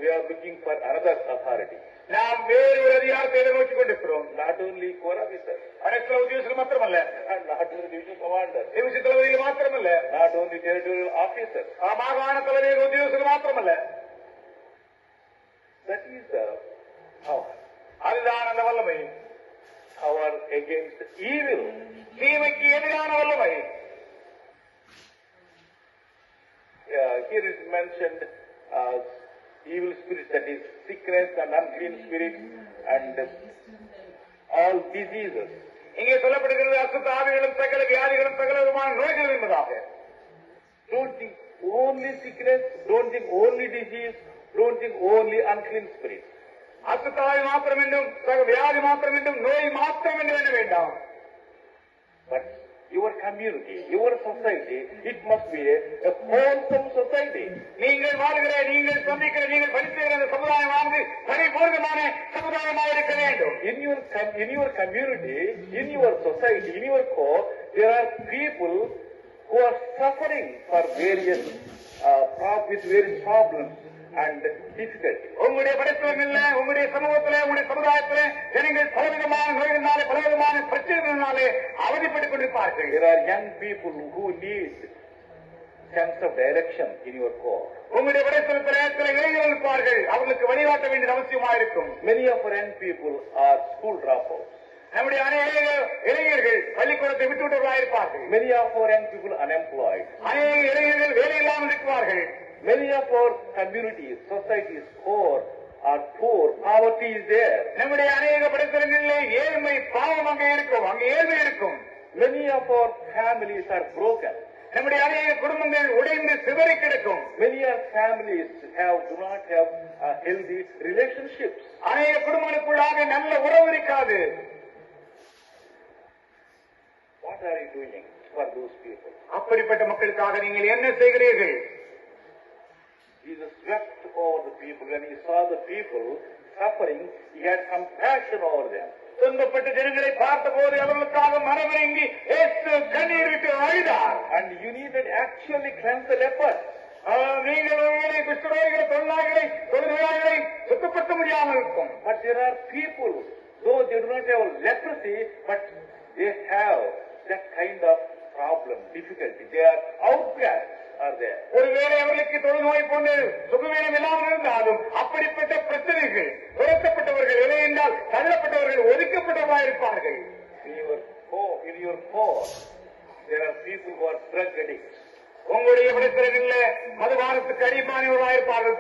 we are looking for another authority. நாம் வேறு ஒரு அதிகாரத்தை நோக்கிக் கொண்டிருக்கிறோம். Not only corps officers, அரசு உத்தியோகர்கள் மாத்திரமல்ல, and not only division commanders, division தளபதிகள் மாத்திரமல்ல, not only territorial officers. மாகாண தலைவர் உத்தியோகர்கள் மாத்திரமல்ல. That is the power. அதுதான் அந்த வல்லமை. Power against evil. தீமைக்கு எதிரான வல்லமை. Here is mentioned evil spirits, that is sickness and unclean spirits and all diseases. இங்கே சொல்லப்படுகிறது அசுத்த ஆவிகளும் சகல வியாதிகளும் சகல விதமான நோய்கள் என்பதாக. Don't think only sickness, don't think only disease, don't think only unclean spirits. அசுத்த ஆவி மாத்திரம் என்றும் வியாதி மாத்திரம் என்றும் நோய் மாத்திரம் என்று எண்ண வேண்டாம். But your community, your society, it must be a wholesome society. நீங்கள் வாழ்கிற, நீங்கள் சந்திக்கிற, நீங்கள் படித்துகிற அந்த சமுதாயமானது பரிபூர்ணமான சமுதாயமாக இருக்க வேண்டும். In your community, in your society, in your core, there are people who are suffering for various problems and difficulties. உங்களுடைய படித்தவர்கள, உங்களுடைய சமூகத்திலே, உங்களுடைய சமுதாயத்திலே ஜனங்கள் பலவிதமான நோய்களினாலே, பலவிதமான பிரச்சனைகளினாலே அவதிப்பட்டுக் கொண்டிருப்பார்கள். There are young people who need sense of direction in your core. உங்களுடைய படித்தவர்களே சில இளைஞர்கள் இருப்பார்கள், அவர்களுக்கு வழிகாட்ட வேண்டிய அவசியமாக இருக்கும். Many of our young people are school dropouts. நம்முடைய அநேக இளைஞர்கள் பள்ளிக்கூடத்தை விட்டுவிட்டவர்களாக இருப்பார்கள். Many of our young people unemployed. அநேக இளைஞர்கள் வேலை இல்லாமல் இருக்கிறார்கள். Many of our communities, societies, core are poor. Poverty is there. நம்முடைய அநேக படித்தவர்களிலே ஏழ்மை, பாவம் அங்கே இருக்கும், அங்கே ஏழ்மை இருக்கும். Many of our families are broken. நம்முடைய அநேக குடும்பங்கள் உடைந்து சிதறி கிடக்கும். Many of families do not have healthy relationships. அநேக குடும்பங்களுக்குள்ளாக நல்ல உறவு இருக்காது. What are you doing for those people? அப்படிப்பட்ட மக்களுக்காக நீங்கள் என்ன செய்கிறீர்கள்? Jesus wept over the people. When he saw the people suffering, he had compassion over them. துன்பப்பட்ட ஜனங்களை பார்த்தபோது அவர்களுக்காக மனமிறங்கி இயேசு கண்ணீர் விட்டு அழுதார். And you needed actually cleanse the leper. நீங்கள் குஷ்டரோகிகளை, தொழிலாளிகளை சுத்தப்படுத்த முடியாமல் இருக்கும். But there are people, though they do not have leprosy, but they have that kind of problem, difficulty. They are outcasts. ஒருவேளை அவர்களுக்கு தொழுநோய் போன்று சுகவீனம் இல்லாமல் இருந்தாலும் அப்படிப்பட்ட பிரச்சனைகள், துரத்தப்பட்டவர்கள், இல்லை என்றால் தள்ளப்பட்டவர்கள், ஒதுக்கப்பட்டவர்களாக இருப்பார்கள். In your core, there are people who are drug addicts. உங்களுடைய பிரச்சனைகளில் மதுபானத்துக்கு அடிமானவர்களாக இருப்பார்கள்.